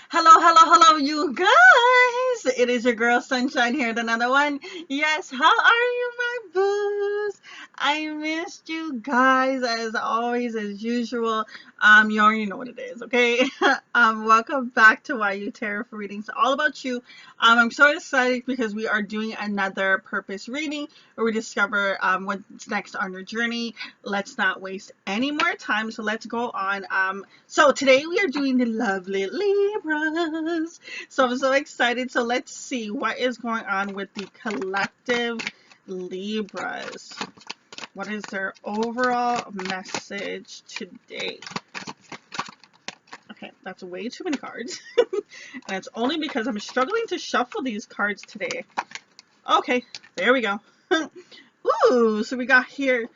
Hello, hello, hello, you guys! It is your girl Sunshine here with another one. Yes, how are you, my boos? I missed you guys as always, as usual. You already know what it is, okay? Welcome back to YU Tarot for Readings, all about you. I'm so excited because we are doing another purpose reading where we discover what's next on your journey. Let's not waste any more time, so let's go on. So today we are doing the lovely Libras. So I'm so excited. So let's see what is going on with the collective Libras. What is their overall message today? Okay, that's way too many cards. And it's only because I'm struggling to shuffle these cards today. Okay, there we go. Ooh, so we got here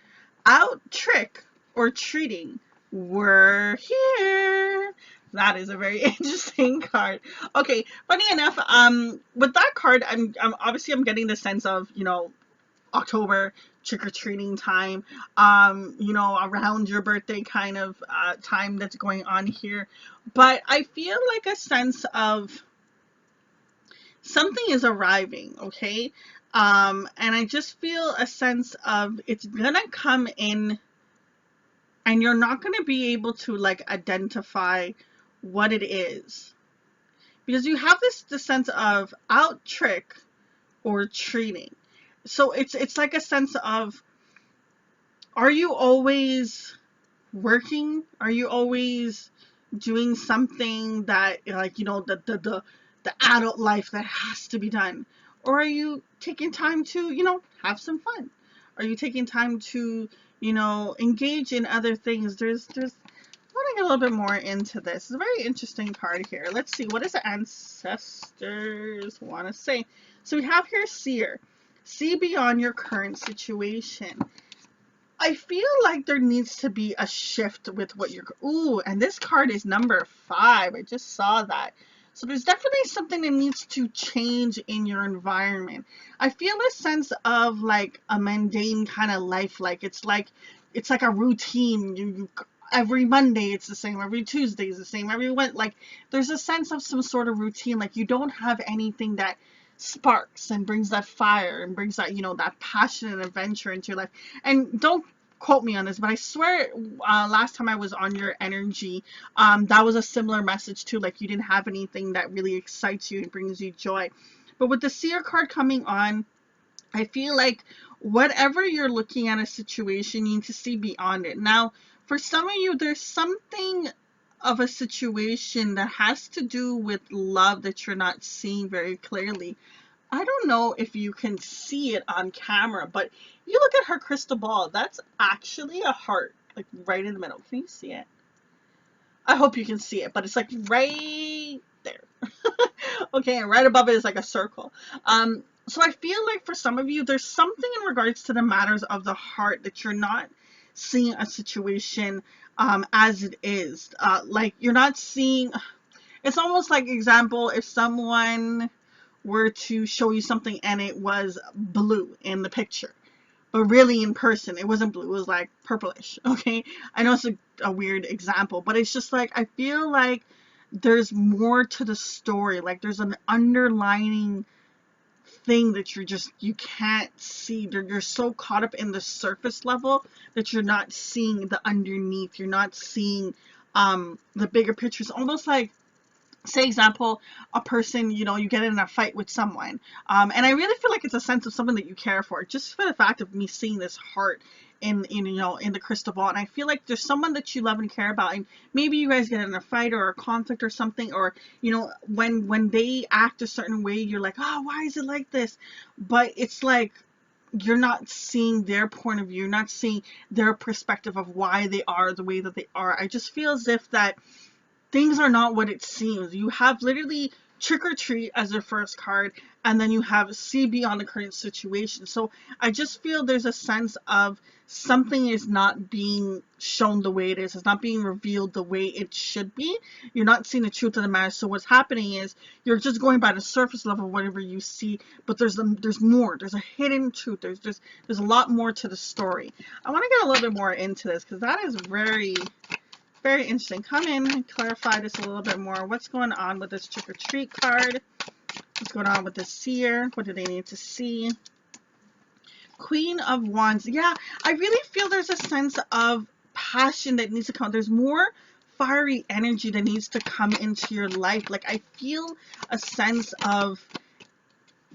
out trick or treating. We're here. That is a very interesting card. Okay, funny enough, with that card, I'm obviously I'm getting the sense of, October trick-or-treating time, around your birthday kind of time that's going on here. But I feel like a sense of something is arriving, okay? And I just feel a sense of it's gonna come in and you're not gonna be able to like identify what it is. Because you have the sense of out trick or treating. So it's like a sense of, are you always working? Are you always doing something that, like, the adult life that has to be done? Or are you taking time to, have some fun? Are you taking time to, engage in other things? I want to get a little bit more into this. It's a very interesting card here. Let's see, what does the ancestors want to say? So we have here seer. See beyond your current situation. I feel like there needs to be a shift with what you're. Ooh, and this card is number 5. I just saw that. So there's definitely something that needs to change in your environment. I feel a sense of like a mundane kind of life. Like it's like a routine. You every Monday it's the same. Every Tuesday is the same. Every Wednesday, like there's a sense of some sort of routine. Like you don't have anything that sparks and brings that fire and brings that that passion and adventure into your life. And don't quote me on this, but I swear last time I was on your energy, that was a similar message too. Like you didn't have anything that really excites you and brings you joy. But with the seer card coming on, I feel like whatever you're looking at a situation, you need to see beyond it. Now, for some of you, there's something of a situation that has to do with love that you're not seeing very clearly. I don't know if you can see it on camera, but you look at her crystal ball, that's actually a heart, like right in the middle. Can you see it? I hope you can see it, but it's like right there. Okay, and right above it is like a circle. So I feel like for some of you, there's something in regards to the matters of the heart that you're not seeing a situation as it is. Like you're not seeing. It's almost like, example, if someone were to show you something and it was blue in the picture, but really in person it wasn't blue, it was like purplish. Okay, I know it's a weird example, but it's just like I feel like there's more to the story. Like there's an underlining thing that you can't see. You're so caught up in the surface level that you're not seeing the underneath. You're not seeing the bigger pictures. Almost like, say example, a person, you get in a fight with someone, and I really feel like it's a sense of someone that you care for, just for the fact of me seeing this heart in the crystal ball. And I feel like there's someone that you love and care about, and maybe you guys get in a fight or a conflict or something, or when they act a certain way, you're like, oh, why is it like this? But it's like you're not seeing their point of view, you're not seeing their perspective of why they are the way that they are. I just feel as if that things are not what it seems. You have literally trick or treat as your first card, and then you have see beyond the current situation. So I just feel there's a sense of something is not being shown the way it is. It's not being revealed the way it should be. You're not seeing the truth of the matter. So what's happening is you're just going by the surface level of whatever you see, but there's more. There's a hidden truth. There's a lot more to the story. I want to get a little bit more into this because that is very Very interesting. Come in and clarify this a little bit more. What's going on with this trick or treat card? What's going on with the seer? What do they need to see? Queen of Wands. Yeah, I really feel there's a sense of passion that needs to come. There's more fiery energy that needs to come into your life. Like, I feel a sense of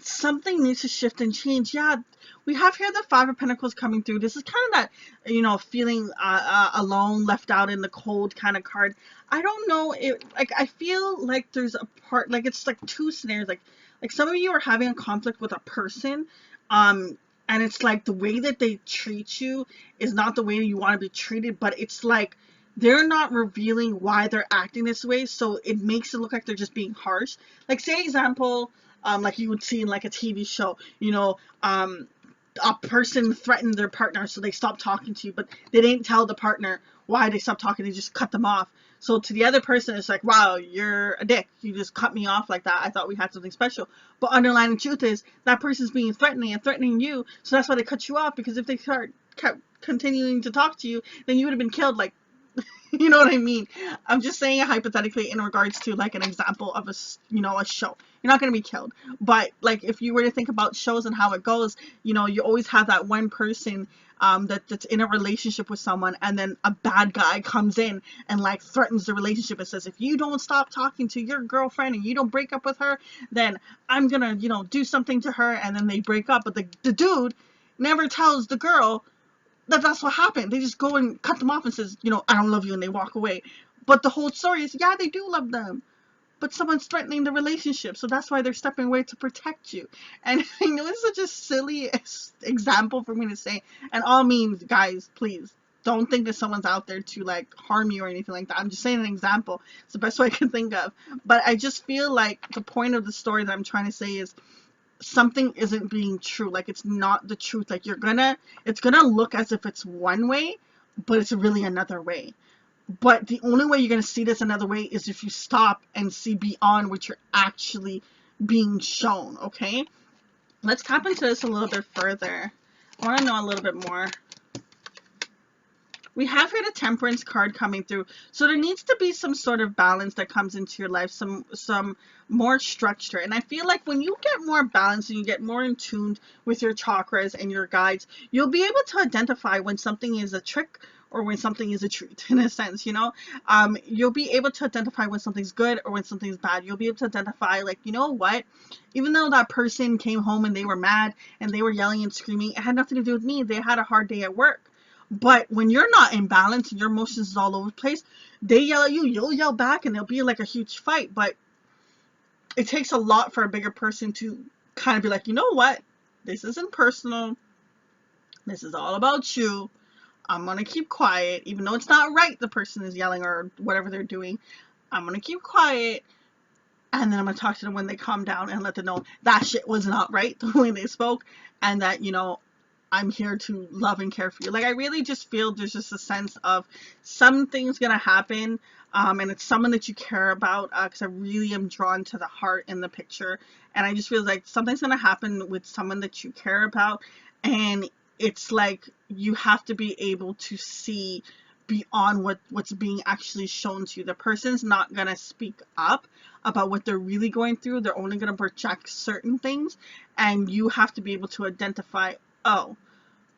something needs to shift and change. Yeah, we have here the Five of Pentacles coming through. This is kind of that, you know, feeling alone, left out in the cold kind of card. I don't know, like, I feel like there's a part, like, it's like two scenarios. Like some of you are having a conflict with a person, and it's like the way that they treat you is not the way you want to be treated, but it's like they're not revealing why they're acting this way, so it makes it look like they're just being harsh. Like, say example, like you would see in like a TV show, you know, a person threatened their partner, so they stopped talking to you, but they didn't tell the partner why they stopped talking. They just cut them off. So to the other person, it's like, wow, you're a dick. You just cut me off like that. I thought we had something special. But underlying truth is that person's being threatening and threatening you. So that's why they cut you off, because if they kept continuing to talk to you, then you would have been killed. Like, you know what I mean? I'm just saying it hypothetically in regards to like an example of a show. You're not going to be killed. But like, if you were to think about shows and how it goes, you know, you always have that one person that's in a relationship with someone, and then a bad guy comes in and like threatens the relationship and says, if you don't stop talking to your girlfriend and you don't break up with her, then I'm gonna, you know, do something to her. And then they break up, but the dude never tells the girl that's what happened. They just go and cut them off and says, you know, I don't love you, and they walk away. But the whole story is, yeah, they do love them, but someone's threatening the relationship, so that's why they're stepping away to protect you. And I know it's such a silly example for me to say, and all means, guys, please don't think that someone's out there to like harm you or anything like that. I'm just saying an example. It's the best way I can think of. But I just feel like the point of the story that I'm trying to say is something isn't being true. Like, it's not the truth. Like, it's gonna look as if it's one way, but it's really another way. But the only way you're gonna see this another way is if you stop and see beyond what you're actually being shown. Okay, let's tap into this a little bit further. I want to know a little bit more. We have here the Temperance card coming through. So there needs to be some sort of balance that comes into your life, some more structure. And I feel like when you get more balanced and you get more in tune with your chakras and your guides, you'll be able to identify when something is a trick or when something is a treat, in a sense, you know. You'll be able to identify when something's good or when something's bad. You'll be able to identify, like, you know what, even though that person came home and they were mad and they were yelling and screaming, it had nothing to do with me. They had a hard day at work. But when you're not in balance and your emotions is all over the place, they yell at you, you'll yell back, and there'll be like a huge fight. But it takes a lot for a bigger person to kind of be like, you know what, this isn't personal. This is all about you. I'm going to keep quiet. Even though it's not right, the person is yelling or whatever they're doing, I'm going to keep quiet. And then I'm going to talk to them when they calm down and let them know that shit was not right, the way they spoke. And that, you know, I'm here to love and care for you. Like, I really just feel there's just a sense of something's gonna happen, and it's someone that you care about, because I really am drawn to the heart in the picture, and I just feel like something's gonna happen with someone that you care about, and it's like you have to be able to see beyond what's being actually shown to you. The person's not gonna speak up about what they're really going through. They're only gonna project certain things, and you have to be able to identify, oh,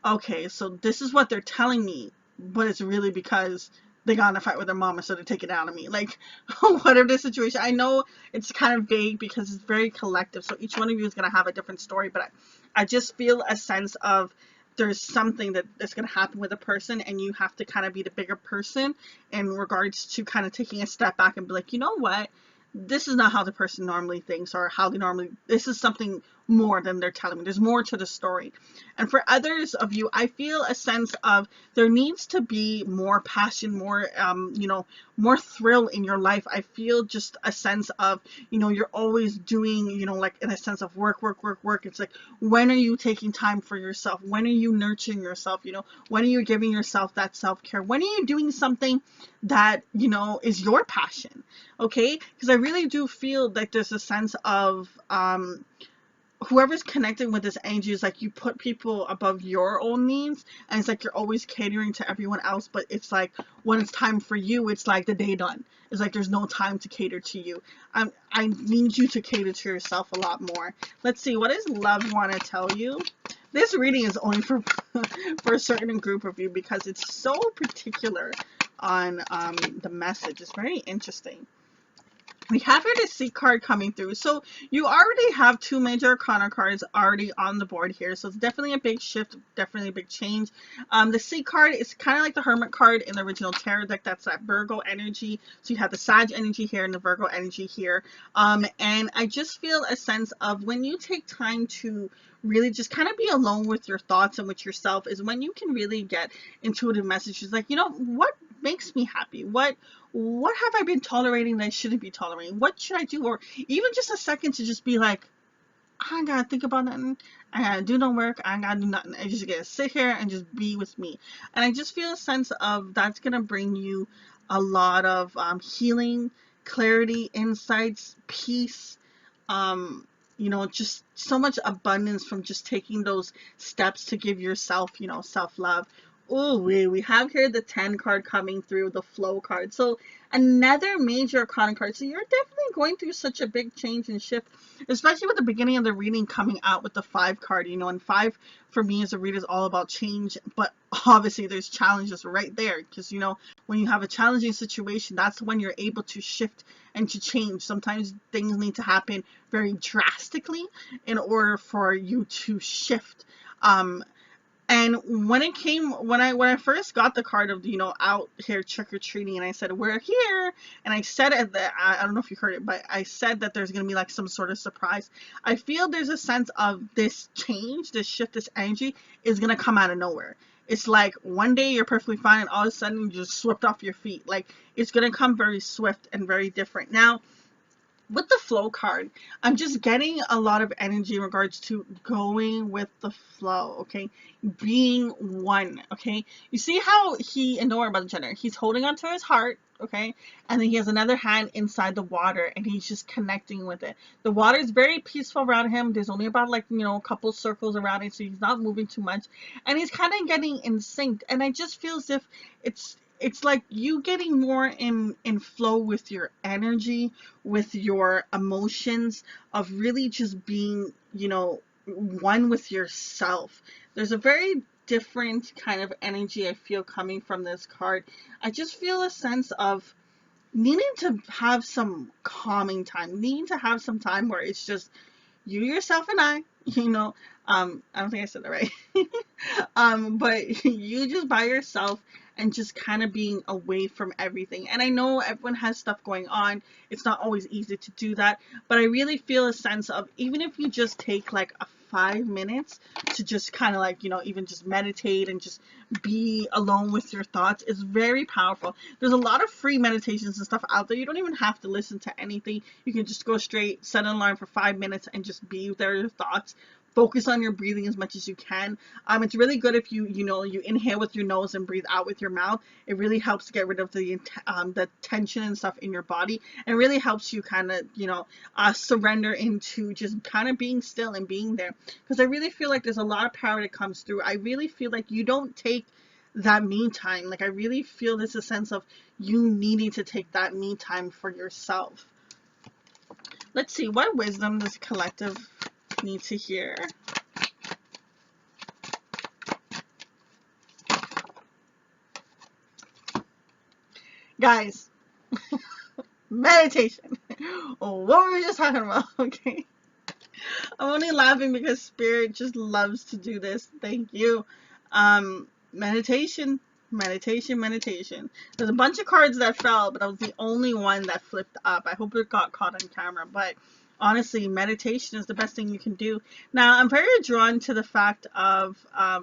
okay, so this is what they're telling me, but it's really because they got in a fight with their mama, so they take it out on me. Like, whatever the situation. I know it's kind of vague because it's very collective, so each one of you is going to have a different story, but I just feel a sense of there's something that's going to happen with a person, and you have to kind of be the bigger person in regards to kind of taking a step back and be like, you know what? This is not how the person normally thinks, or how they normally, this is something more than they're telling me. There's more to the story. And for others of you, I feel a sense of there needs to be more passion, more, more thrill in your life. I feel just a sense of, you know, you're always doing, you know, like in a sense of work. It's like, when are you taking time for yourself? When are you nurturing yourself? You know, when are you giving yourself that self-care? When are you doing something that, you know, is your passion? Okay? Because I really do feel like there's a sense of, whoever's connecting with this energy is like you put people above your own needs, and it's like you're always catering to everyone else, but it's like when it's time for you, it's like the day done. It's like there's no time to cater to you. I need you to cater to yourself a lot more. Let's see, what does love want to tell you? This reading is only for for a certain group of you because it's so particular on the message. It's very interesting. We have here the Seek card coming through. So you already have two major arcana cards already on the board here. So it's definitely a big shift, definitely a big change. The Seek card is kind of like the Hermit card in the original tarot deck. That's that Virgo energy. So you have the Sag energy here and the Virgo energy here. And I just feel a sense of when you take time to really just kind of be alone with your thoughts and with yourself is when you can really get intuitive messages like, you know, what makes me happy? What have I been tolerating that I shouldn't be tolerating? What should I do? Or even just a second to just be like, I ain't gotta think about nothing. I gotta do no work. I ain't gotta do nothing. I just gotta sit here and just be with me. And I just feel a sense of that's gonna bring you a lot of healing, clarity, insights, peace. You know, just so much abundance from just taking those steps to give yourself, you know, self-love. Oh, we have here the 10 card coming through, the flow card. So another major arcana card. So you're definitely going through such a big change and shift, especially with the beginning of the reading coming out with the 5 card, you know, and 5 for me as a reader is all about change, but obviously there's challenges right there because, you know, when you have a challenging situation, that's when you're able to shift and to change. Sometimes things need to happen very drastically in order for you to shift. And when it came, when I first got the card of, you know, out here trick-or-treating, and I said, we're here, and I said it, that I don't know if you heard it, but I said that there's going to be like some sort of surprise. I feel there's a sense of this change, this shift, this energy is going to come out of nowhere. It's like one day you're perfectly fine, and all of a sudden you just swept off your feet. Like, it's going to come very swift and very different. Now, with the flow card, I'm just getting a lot of energy in regards to going with the flow, okay? Being one, okay? You see how and don't worry about the gender, he's holding onto his heart, okay? And then he has another hand inside the water and he's just connecting with it. The water is very peaceful around him. There's only about like, you know, a couple circles around it, so he's not moving too much. And he's kind of getting in sync. And I just feel as if it's like you getting more in flow with your energy, with your emotions, of really just being, you know, one with yourself. There's a very different kind of energy I feel coming from this card. I just feel a sense of needing to have some calming time, needing to have some time where it's just you, yourself, and I, you know, I don't think I said that right. But you just by yourself and just kind of being away from everything. And I know everyone has stuff going on. It's not always easy to do that, but I really feel a sense of, even if you just take like a 5 minutes to just kind of like, you know, even just meditate and just be alone with your thoughts, is very powerful. There's a lot of free meditations and stuff out there. You don't even have to listen to anything. You can just go straight, set an alarm for 5 minutes and just be there with your thoughts. Focus on your breathing as much as you can. It's really good if you inhale with your nose and breathe out with your mouth. It really helps to get rid of the tension and stuff in your body, and it really helps you kind of, you know, surrender into just kind of being still and being there. Because I really feel like there's a lot of power that comes through. I really feel like you don't take that me time. Like, I really feel there's a sense of you needing to take that me time for yourself. Let's see, what wisdom does collective need to hear? Guys, meditation. What were we just talking about? Okay. I'm only laughing because Spirit just loves to do this. Thank you. Meditation. Meditation. There's a bunch of cards that fell, but I was the only one that flipped up. I hope it got caught on camera, but honestly, meditation is the best thing you can do. Now, I'm very drawn to the fact of,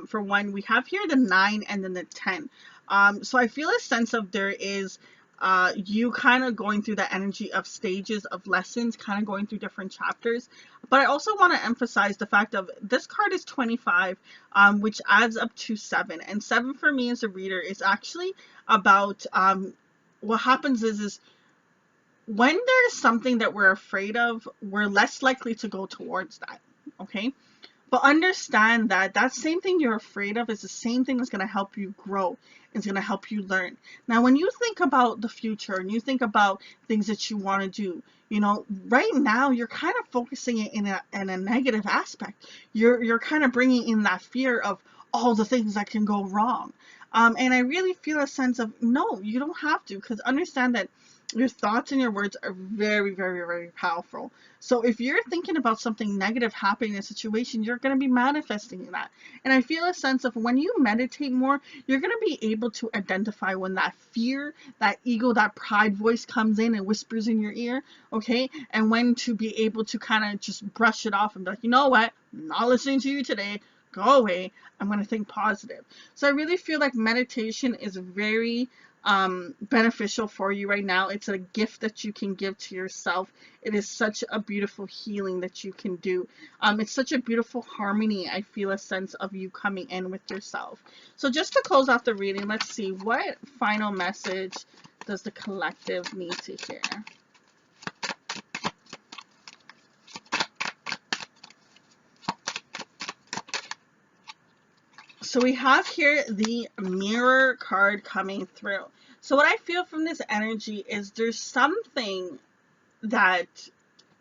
for one, we have here the 9 and then the 10. So I feel a sense of there is you kind of going through the energy of stages of lessons, kind of going through different chapters. But I also want to emphasize the fact of this card is 25, which adds up to 7. And 7 for me as a reader is actually about what happens is when there's something that we're afraid of, we're less likely to go towards that. okay? But understand that that same thing you're afraid of is the same thing that's going to help you grow. It's going to help you learn. Now, when you think about the future and you think about things that you want to do, you know, right now you're kind of focusing it in a negative aspect. You're kind of bringing in that fear of all the things that can go wrong. And I really feel a sense of, no, you don't have to, because understand that your thoughts and your words are very, very, very powerful. So if you're thinking about something negative happening in a situation, you're going to be manifesting that. And I feel a sense of when you meditate more, you're going to be able to identify when that fear, that ego, that pride voice comes in and whispers in your ear, okay? And when to be able to kind of just brush it off and be like, you know what? I'm not listening to you today. Go away. I'm going to think positive. So I really feel like meditation is very beneficial for you right now. It's a gift that you can give to yourself. It is such a beautiful healing that you can do. It's such a beautiful harmony. I feel a sense of you coming in with yourself. So just to close off the reading, let's see, what final message does the collective need to hear? So we have here the Mirror card coming through. So what I feel from this energy is there's something that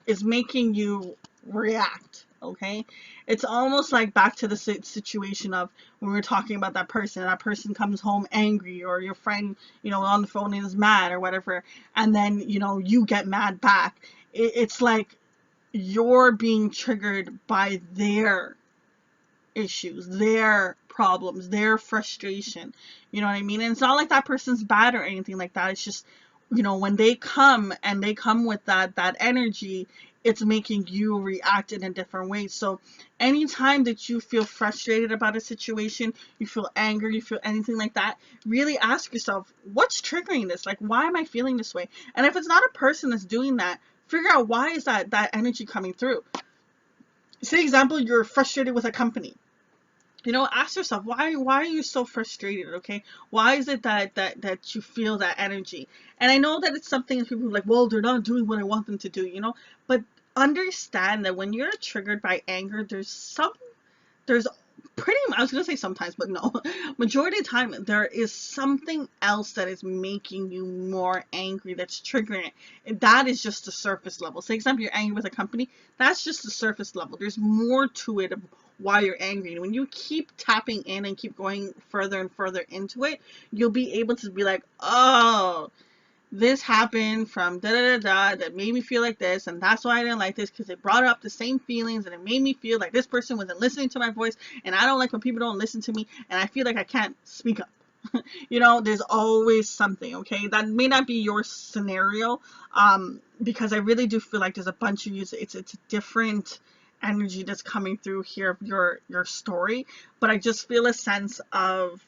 is making you react, okay? It's almost like back to the situation of when we were talking about that person comes home angry, or your friend, you know, on the phone is mad or whatever, and then, you know, you get mad back. It's like you're being triggered by their issues, their problems, their frustration. You know what I mean? And it's not like that person's bad or anything like that. It's just, you know, when they come and they come with that energy, it's making you react in a different way. So anytime that you feel frustrated about a situation, you feel anger, you feel anything like that, really ask yourself, what's triggering this? Like, why am I feeling this way? And if it's not a person that's doing that, figure out why is that energy coming through. Say example, you're frustrated with a company. You know, ask yourself, why are you so frustrated, okay? Why is it that you feel that energy? And I know that it's something that people are like, well, they're not doing what I want them to do, you know? But understand that when you're triggered by anger, there's pretty much, I was going to say sometimes, but no, majority of the time, there is something else that is making you more angry, that's triggering it. And that is just the surface level. Say, example, you're angry with a company, that's just the surface level. There's more to it of why you're angry. And when you keep tapping in and keep going further and further into it, you'll be able to be like, oh, this happened from da-da-da-da that made me feel like this, and that's why I didn't like this, because it brought up the same feelings, and it made me feel like this person wasn't listening to my voice, and I don't like when people don't listen to me, and I feel like I can't speak up. You know, there's always something, okay? That may not be your scenario, because I really do feel like there's a bunch of you, it's a different energy that's coming through here of your story, but I just feel a sense of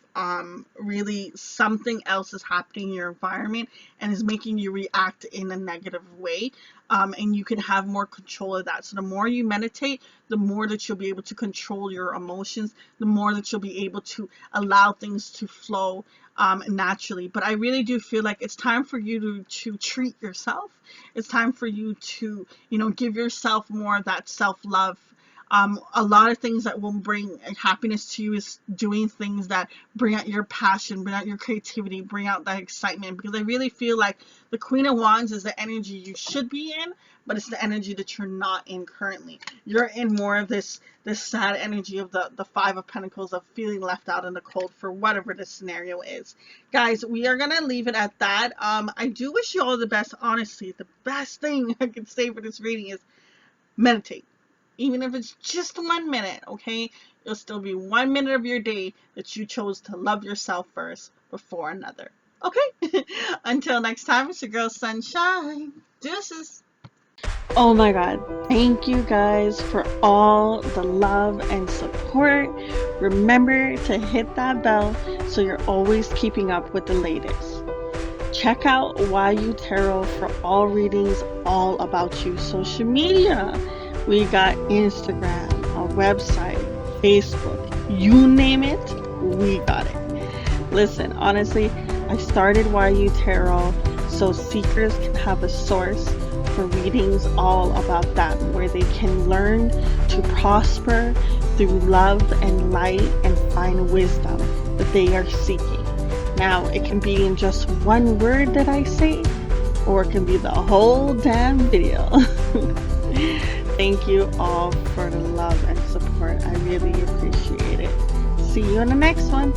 really something else is happening in your environment and is making you react in a negative way, and you can have more control of that. So the more you meditate, the more that you'll be able to control your emotions, the more that you'll be able to allow things to flow naturally. But I really do feel like it's time for you to treat yourself. It's time for you to, you know, give yourself more of that self-love. A lot of things that will bring happiness to you is doing things that bring out your passion, bring out your creativity, bring out that excitement, because I really feel like the Queen of Wands is the energy you should be in, but it's the energy that you're not in currently. You're in more of this sad energy of the Five of Pentacles, of feeling left out in the cold for whatever the scenario is. Guys, we are gonna leave it at that. I do wish you all the best. Honestly, the best thing I can say for this reading is meditate. Even if it's just 1 minute, okay? It'll still be 1 minute of your day that you chose to love yourself first before another. Okay? Until next time, it's your girl Sunshine. Deuces. Oh my god, thank you guys for all the love and support. Remember to hit that bell so you're always keeping up with the latest. Check out YU Tarot for all readings all about you. Social media. We got Instagram, a website, Facebook, you name it, we got it. Listen, honestly, I started YU Tarot so seekers can have a source for readings all about that, where they can learn to prosper through love and light and find wisdom that they are seeking. Now, it can be in just one word that I say, or it can be the whole damn video. Thank you all for the love and support. I really appreciate it. See you in the next one.